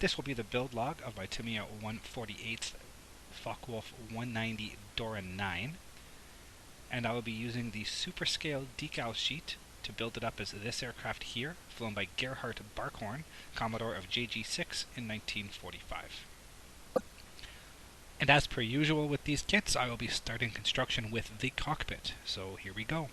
This will be the build log of my Tamiya 148th Fw-190 D-9, and I will be using the super scale decal sheet to build it up as this aircraft here, flown by Gerhard Barkhorn, Commodore of JG6 in 1945. And as per usual with these kits, I will be starting construction with the cockpit, so here we go.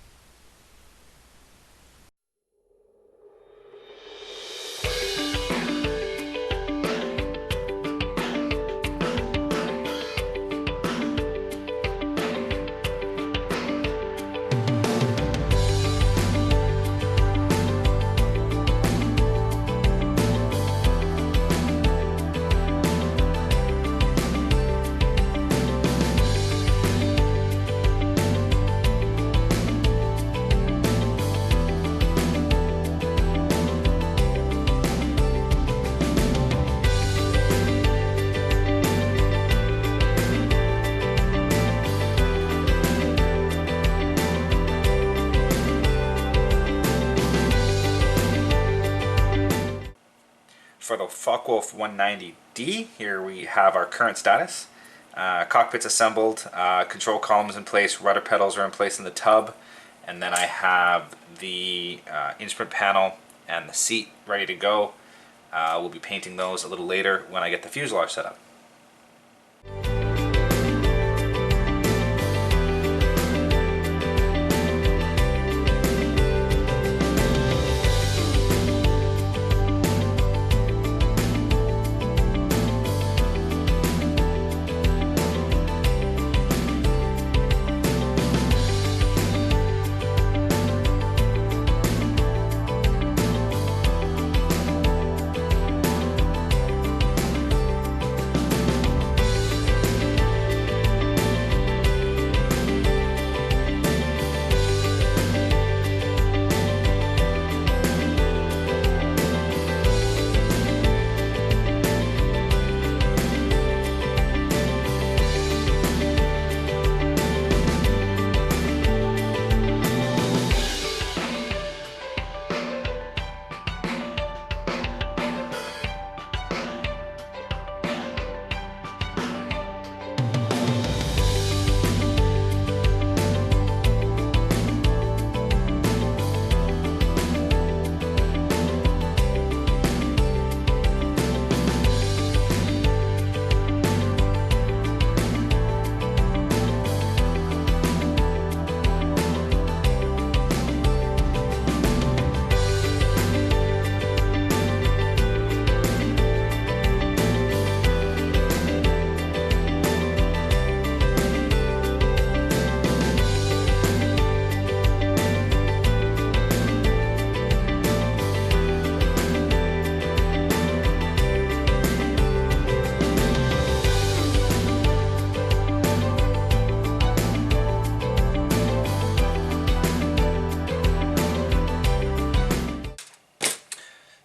For the Fw-190 D, here we have our current status. Cockpit's assembled, control columns in place, rudder pedals are in place in the tub, and then I have the instrument panel and the seat ready to go. We'll be painting those a little later when I get the fuselage set up.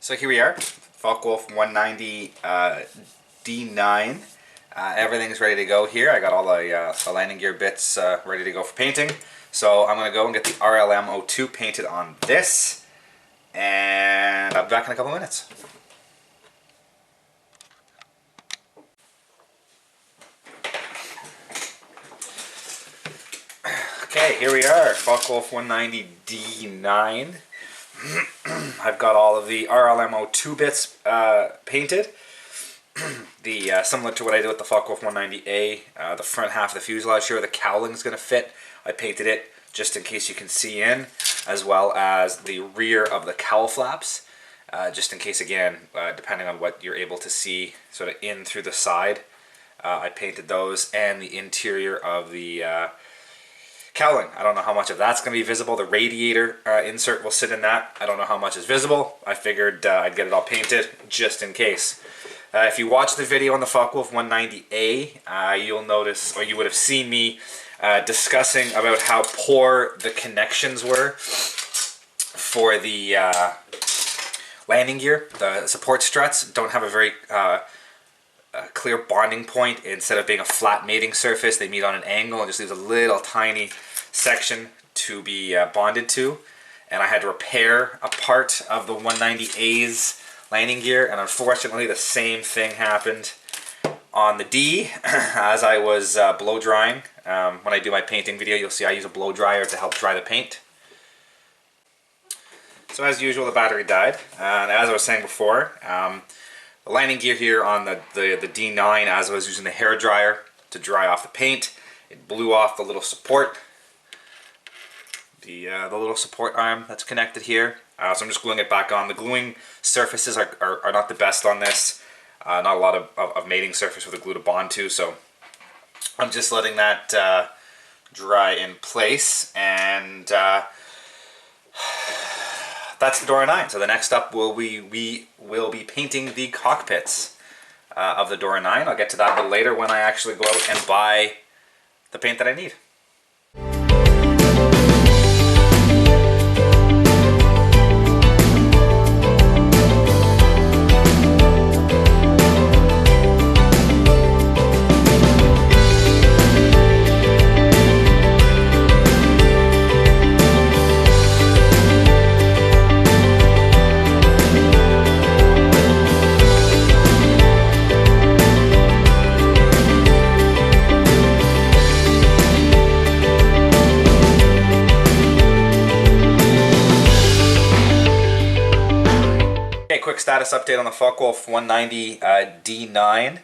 So here we are, Fw-190 D-9. Everything's ready to go here. I got all the landing gear bits ready to go for painting. So I'm going to go and get the RLM-02 painted on this, and I'll be back in a couple of minutes. Okay, here we are, Fw-190 D-9. I've got all of the RLM-02 bits painted. Similar to what I did with the Fw-190A, the front half of the fuselage here, the cowling is going to fit. I painted it just in case you can see in, as well as the rear of the cowl flaps, just in case, again, depending on what you're able to see sort of in through the side. I painted those, and the interior of the cowling. I don't know how much of that's going to be visible. The radiator insert will sit in that. I don't know how much is visible. I figured I'd get it all painted just in case. If you watch the video on the Fw-190A, you'll notice, or you would have seen me discussing about how poor the connections were for the landing gear. The support struts don't have a very clear bonding point. Instead of being a flat mating surface, they meet on an angle and just leaves a little tiny section to be bonded to. And I had to repair a part of the 190A's landing gear, and unfortunately the same thing happened on the D as I was blow drying. When I do my painting video, you'll see I use a blow dryer to help dry the paint. So as usual, the battery died, and as I was saying before, the landing gear here on the D9, as I was using the hair dryer to dry off the paint, it blew off the little support, the little support arm that's connected here. So I'm just gluing it back on. The gluing surfaces are not the best on this. Not a lot of mating surface with a glue to bond to, so I'm just letting that dry in place, and that's the Dora 9. So the next up we will be painting the cockpits of the Dora 9. I'll get to that a bit later when I actually go out and buy the paint that I need. Quick status update on the Fw-190 D-9.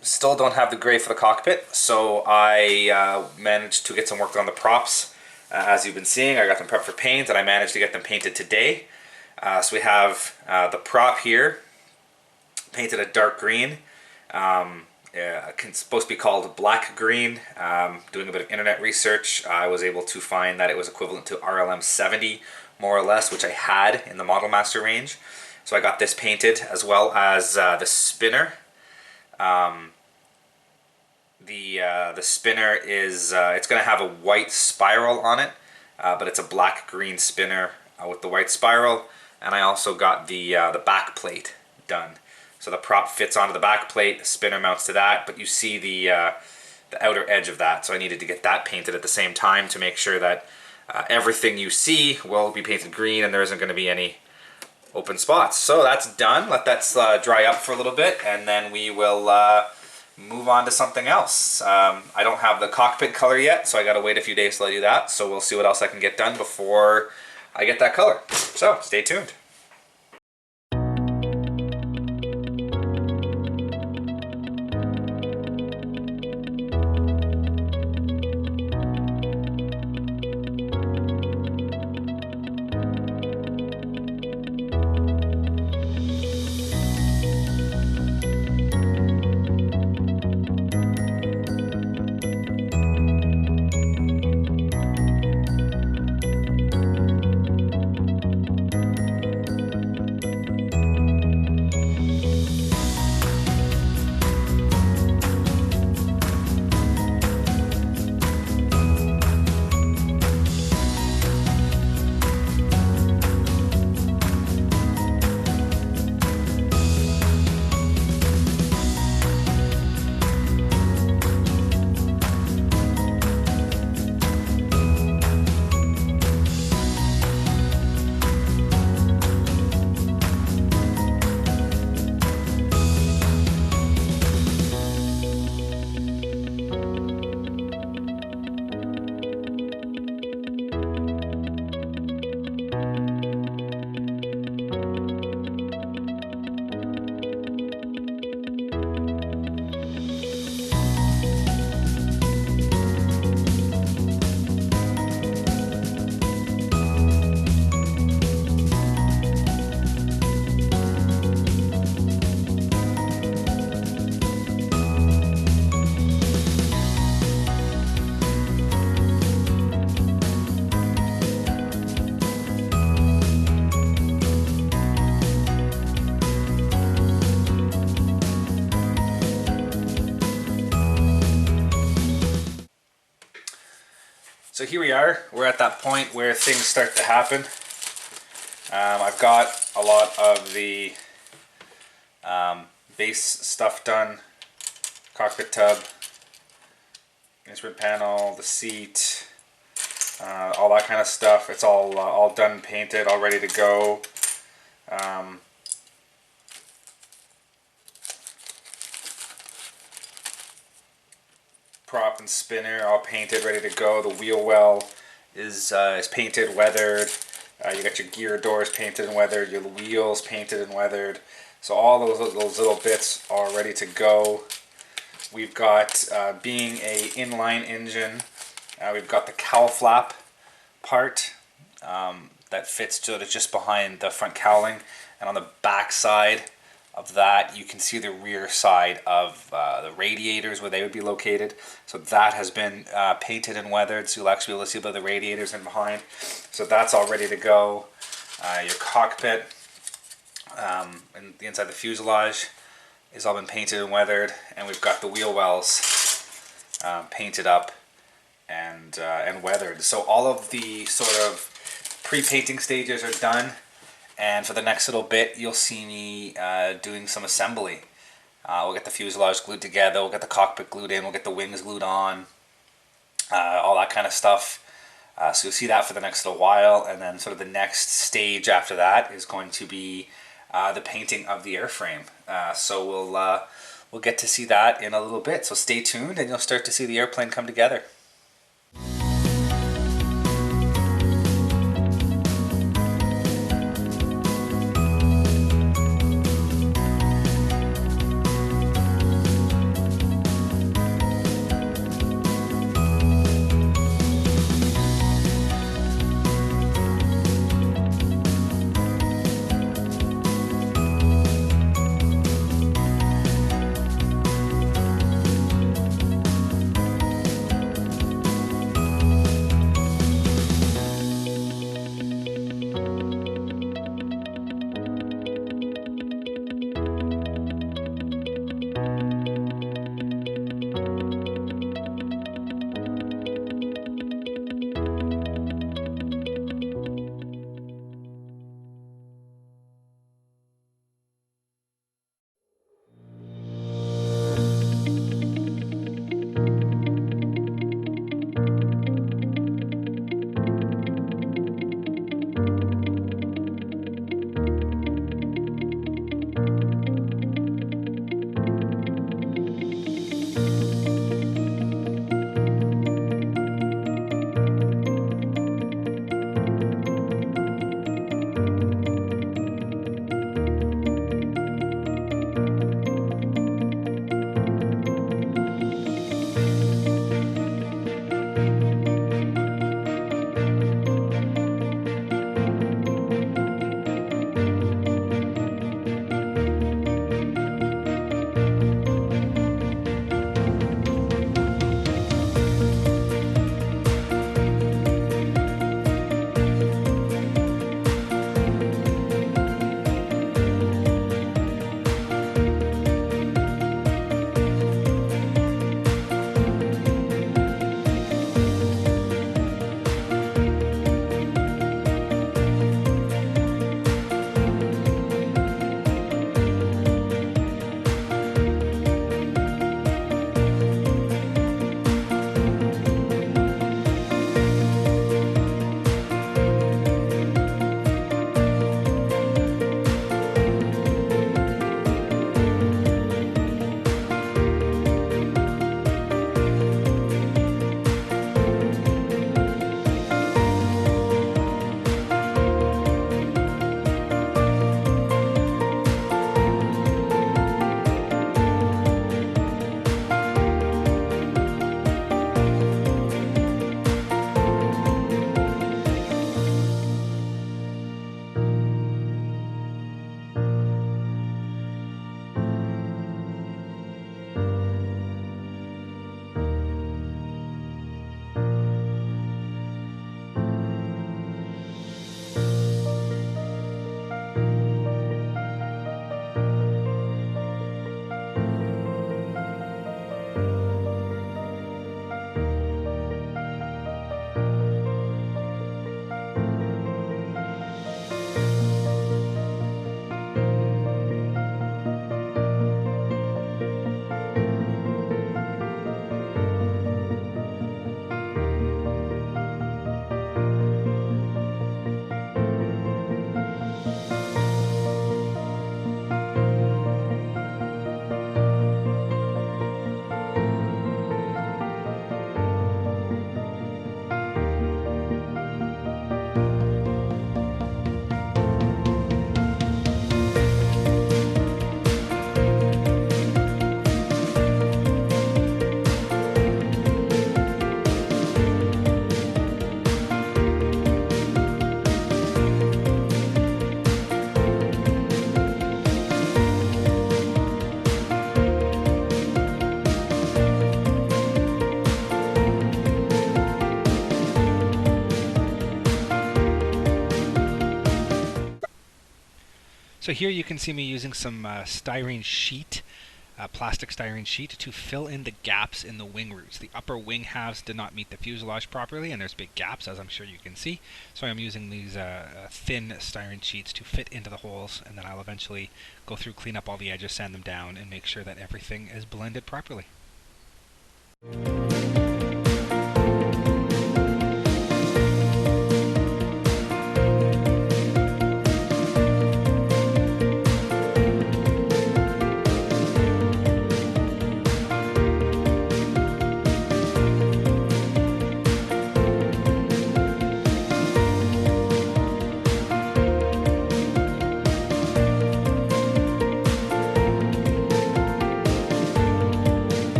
Still don't have the gray for the cockpit, so I managed to get some work done on the props. As you've been seeing, I got them prepped for paint, and I managed to get them painted today. So we have the prop here painted a dark green. It's supposed to be called black green. Doing a bit of internet research, I was able to find that it was equivalent to RLM 70, more or less, which I had in the Model Master range. So I got this painted, as well as the spinner. The spinner is it's going to have a white spiral on it, but it's a black-green spinner with the white spiral. And I also got the back plate done. So the prop fits onto the back plate, the spinner mounts to that, but you see the outer edge of that. So I needed to get that painted at the same time to make sure that everything you see will be painted green and there isn't going to be any open spots. So that's done. Let that dry up for a little bit, and then we will move on to something else. I don't have the cockpit color yet, so I got to wait a few days till I do that. So we'll see what else I can get done before I get that color. So stay tuned. So here we are, we're at that point where things start to happen. I've got a lot of the base stuff done, cockpit tub, instrument panel, the seat, all that kind of stuff. It's all done, painted, all ready to go. prop and spinner all painted, ready to go. The wheel well is painted, weathered. You got your gear doors painted and weathered, your wheels painted and weathered. So all those little bits are ready to go. We've got, being a inline engine, we've got the cowl flap part that fits sort of just behind the front cowling, and on the back side of that you can see the rear side of the radiators where they would be located. So that has been painted and weathered, so you'll actually be able to see the radiators in behind. So that's all ready to go. Your cockpit and the inside of the fuselage has all been painted and weathered, and we've got the wheel wells painted up and weathered. So all of the sort of pre-painting stages are done, and for the next little bit you'll see me doing some assembly. We'll get the fuselage glued together, we'll get the cockpit glued in, we'll get the wings glued on, all that kind of stuff. So you'll see that for the next little while, and then sort of the next stage after that is going to be the painting of the airframe. So we'll get to see that in a little bit. So stay tuned, and you'll start to see the airplane come together. So here you can see me using some styrene sheet, plastic styrene sheet, to fill in the gaps in the wing roots. The upper wing halves did not meet the fuselage properly, and there's big gaps, as I'm sure you can see. So I'm using these thin styrene sheets to fit into the holes, and then I'll eventually go through, clean up all the edges, sand them down, and make sure that everything is blended properly.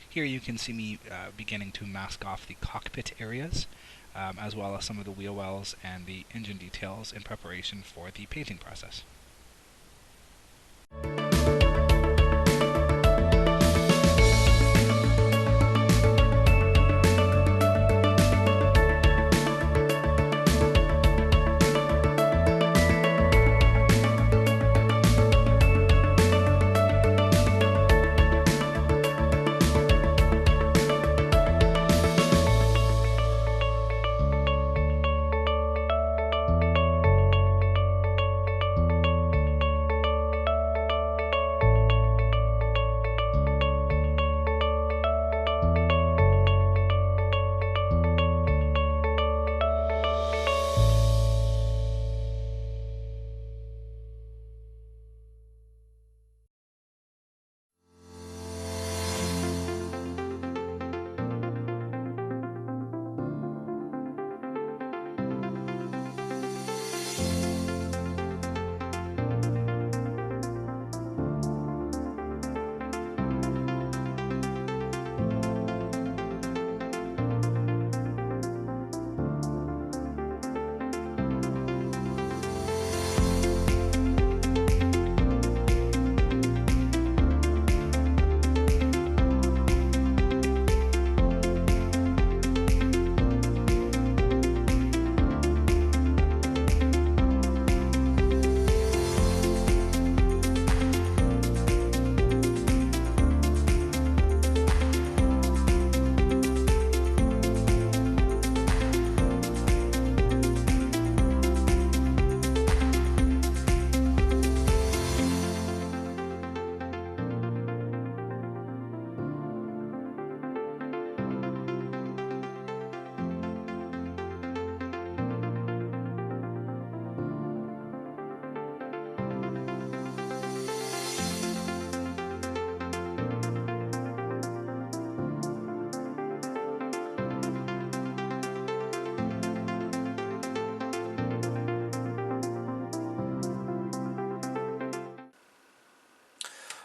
Here you can see me beginning to mask off the cockpit areas, as well as some of the wheel wells and the engine details in preparation for the painting process.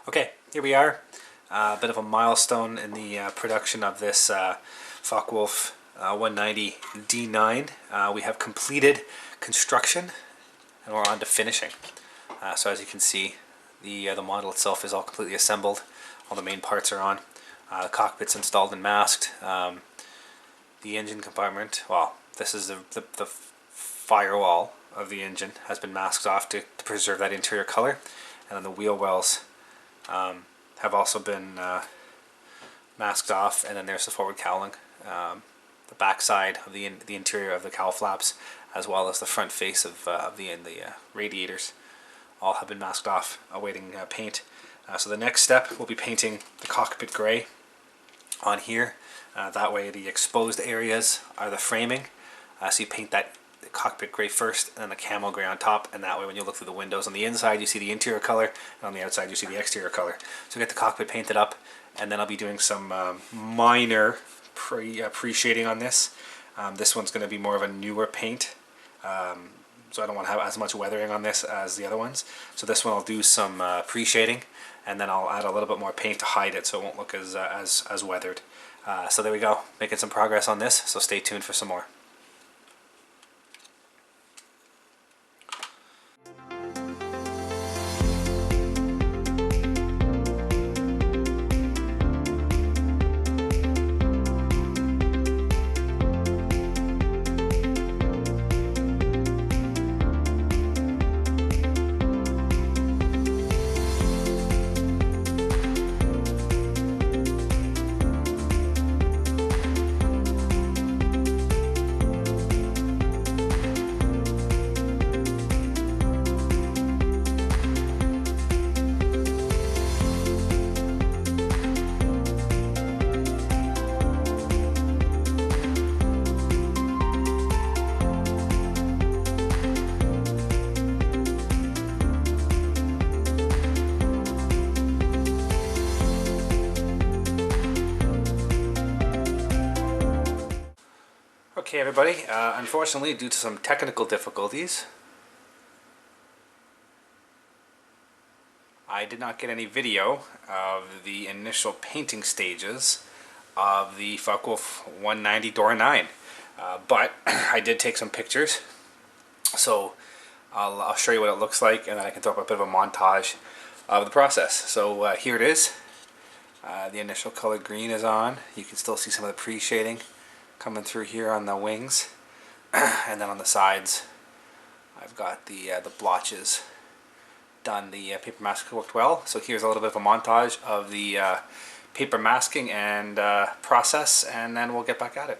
Okay, here we are. A bit of a milestone in the production of this Fw-190 D-9. We have completed construction and we're on to finishing. So as you can see, the model itself is all completely assembled. All the main parts are on. The cockpit's installed and masked. The engine compartment, well, this is the firewall of the engine, has been masked off to preserve that interior color. And then the wheel wells have also been masked off, and then there's the forward cowling, the back side of the interior of the cowl flaps, as well as the front face of the radiators, all have been masked off, awaiting paint. So the next step will be painting the cockpit gray on here. That way the exposed areas are the framing. So you paint that cockpit gray first and then the camo gray on top, and that way when you look through the windows on the inside you see the interior color, and on the outside you see the exterior color. So get the cockpit painted up, and then I'll be doing some minor pre-shading on this. This one's going to be more of a newer paint, so I don't want to have as much weathering on this as the other ones. So this one I'll do some pre-shading, and then I'll add a little bit more paint to hide it so it won't look as weathered. So there we go, making some progress on this, so stay tuned for some more. Okay everybody, unfortunately due to some technical difficulties, I did not get any video of the initial painting stages of the Fw-190 D-9, but I did take some pictures, so I'll show you what it looks like, and then I can throw up a bit of a montage of the process. So here it is. The initial color green is on. You can still see some of the pre-shading coming through here on the wings, and then on the sides I've got the blotches done. The paper mask worked well, so here's a little bit of a montage of the paper masking and process, and then we'll get back at it.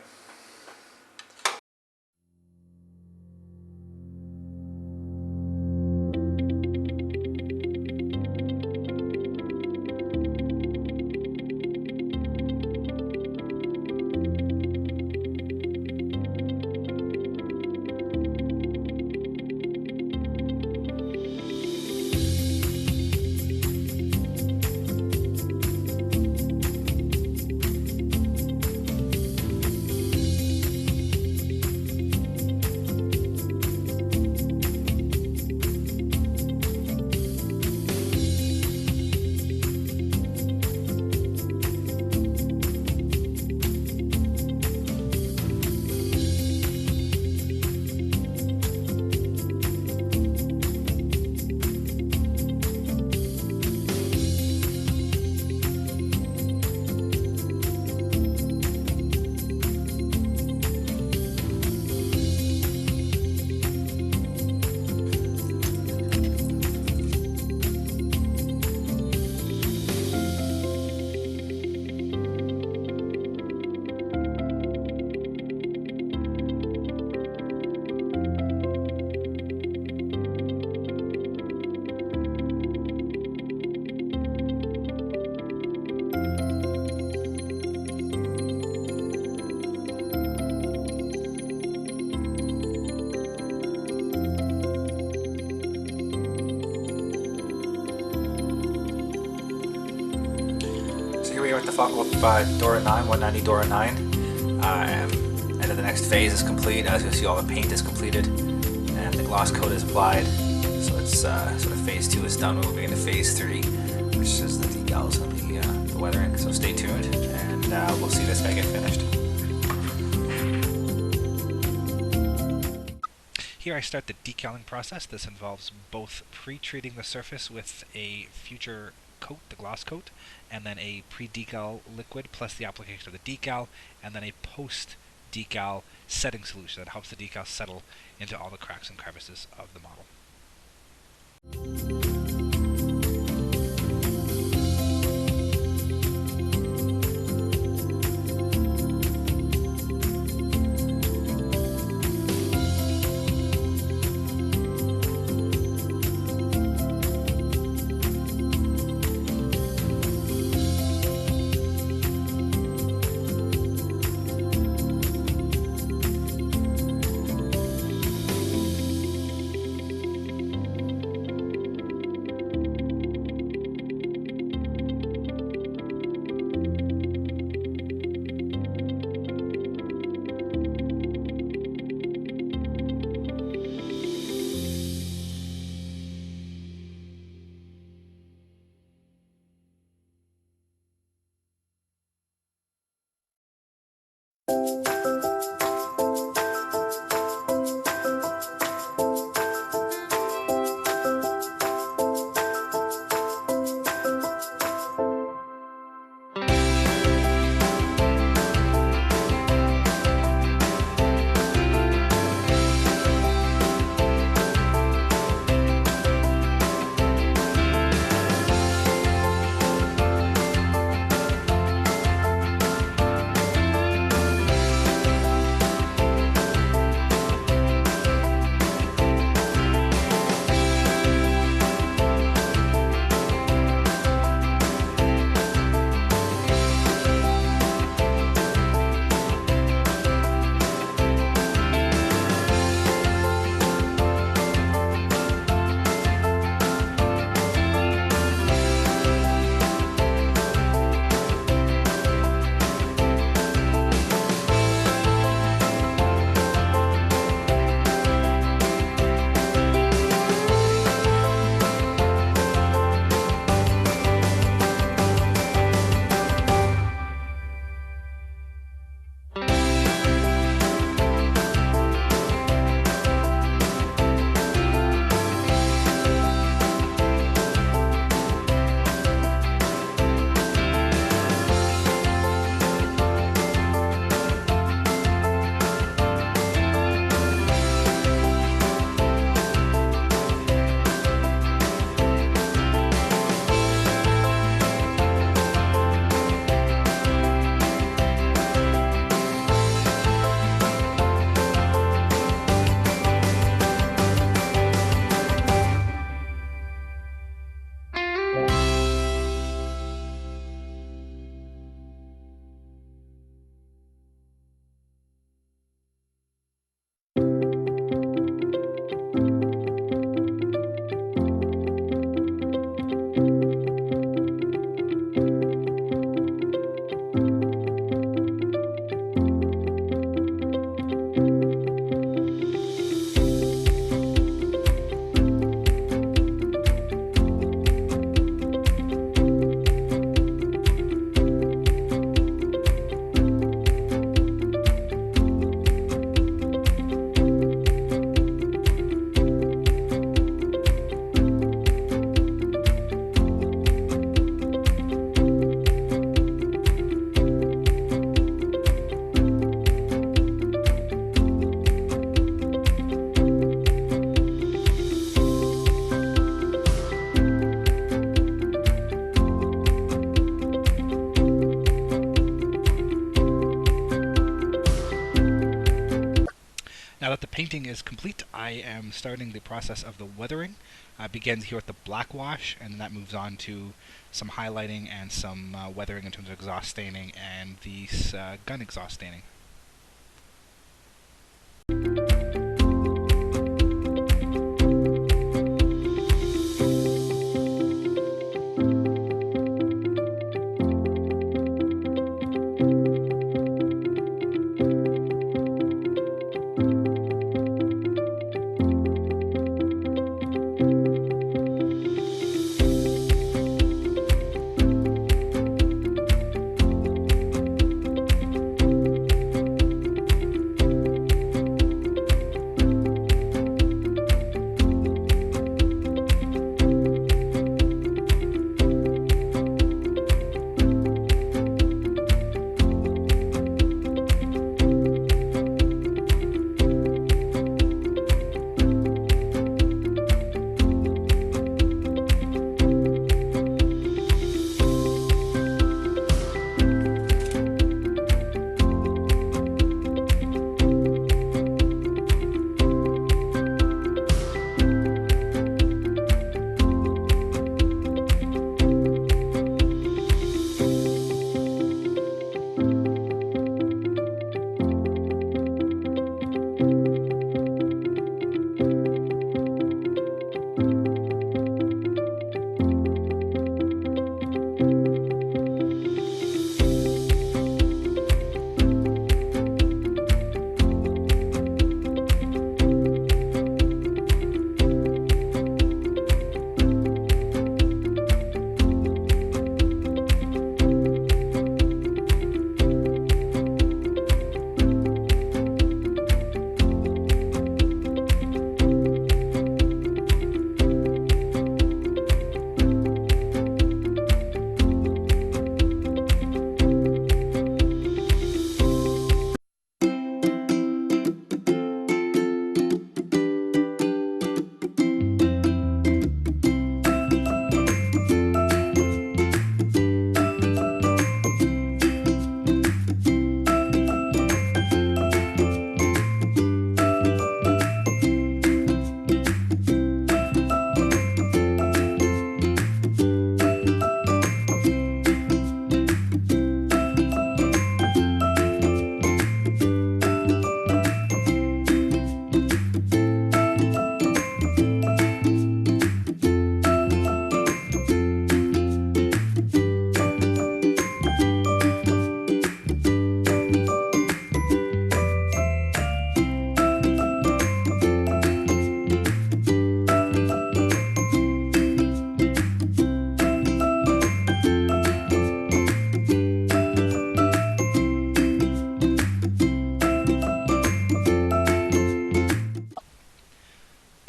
With the Fw-190 D-9, and then the next phase is complete. As you'll see, all the paint is completed and the gloss coat is applied. So it's sort of phase 2 is done. We're moving into phase 3. versus the decals and the weathering. So stay tuned, and we'll see this guy get finished. Here I start the decaling process. This involves both pre-treating the surface with a future coat, the gloss coat, and then a pre-decal liquid plus the application of the decal, and then a post-decal setting solution that helps the decal settle into all the cracks and crevices of the model. Now that the painting is complete, I am starting the process of the weathering. Begins here with the black wash, and then that moves on to some highlighting and some weathering in terms of exhaust staining and the gun exhaust staining.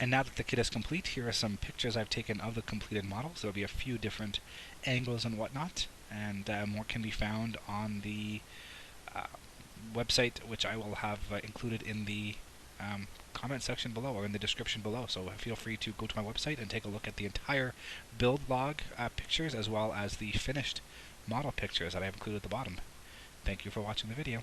And now that the kit is complete, here are some pictures I've taken of the completed model. So there'll be a few different angles and whatnot, and more can be found on the website, which I will have included in the comment section below or in the description below. So feel free to go to my website and take a look at the entire build log pictures, as well as the finished model pictures that I've included at the bottom. Thank you for watching the video.